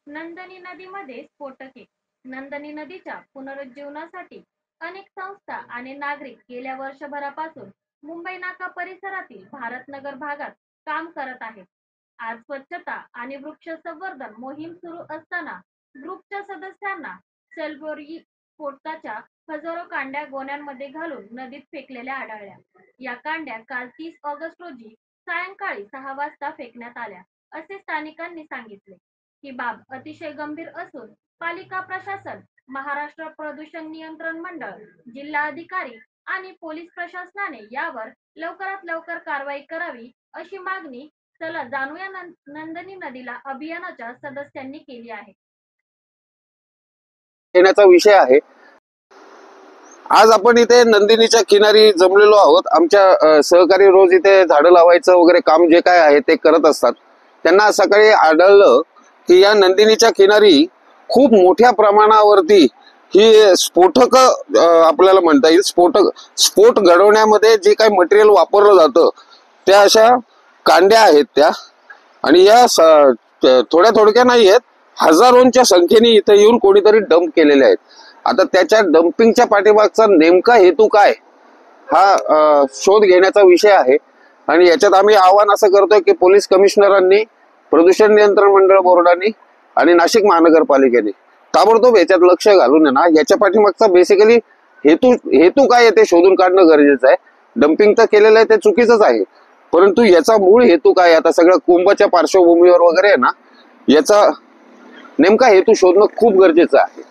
नंदनी नदीमध्ये स्फोटके. नंदनी नदीच्या पुनरुज्जीवनासाठी अनेक संस्था आणि नागरिक गेल्या वर्षभरापासून मुंबई नाका परिसरातील भारतनगर भागात काम करत आहेत. आज स्वच्छता आणि वृक्ष संवर्धन मोहीम सुरू असताना ग्रुपच्या सदस्यांना सेल्बोरी स्फोटकाच्या हजारो कांड्या गोण्यांमध्ये घालून नदीत फेकलेल्या आढळल्या. या कांड्या काल 30 ऑगस्ट रोजी सायंकाळी 6 वाजता फेकण्यात आल्या, असे स्थानिकांनी सांगितले. ही बाब अतिशय गंभीर असून पालिका प्रशासन, महाराष्ट्र प्रदूषण नियंत्रण मंडळ, जिल्हा अधिकारी आणि पोलीस प्रशासनाने यावर लवकरात लवकर कारवाई करावी, अशी मागणी चला जाणूया नंदनी नदीला अभियानाच्या सदस्यांनी केली आहे. येण्याचा विषय आहे. आज आपण इथे नंदिनीच्या किनारी जमलेलो आहोत. आमच्या सहकारी रोज इथे झाडं लावायचं वगैरे काम जे काय आहे ते करत असतात. त्यांना सकाळी आढळलं की या नंदिनीच्या किनारी खूप मोठ्या प्रमाणावरती ही स्फोटक आपल्याला म्हणता येईल स्फोट घडवण्यामध्ये जे काही मटेरियल वापरलं जातं त्या अशा कांड्या आहेत त्या, आणि या थोड्या नाही आहेत, हजारोंच्या संख्येने इथे येऊन कोणीतरी डंप केलेले आहेत. आता त्याच्या डम्पिंगच्या पाठीमागचा नेमका हेतू काय हा शोध घेण्याचा विषय आहे. आणि याच्यात आम्ही आवाहन असं करतोय की पोलीस कमिशनरांनी, प्रदूषण नियंत्रण मंडळ बोर्डाने आणि नाशिक महानगरपालिकेने ताबडतोब याच्यात लक्ष घालून ना याच्या पाठीमागचा बेसिकली हेतू काय आहे ते शोधून काढणं गरजेचं आहे. डम्पिंग तर केलेलं आहे ते चुकीचंच आहे, परंतु याचा मूळ हेतू काय, आता सगळं कुंभच्या पार्श्वभूमीवर वगैरे आहे ना, याचा नेमका हेतू शोधणं खूप गरजेचं आहे.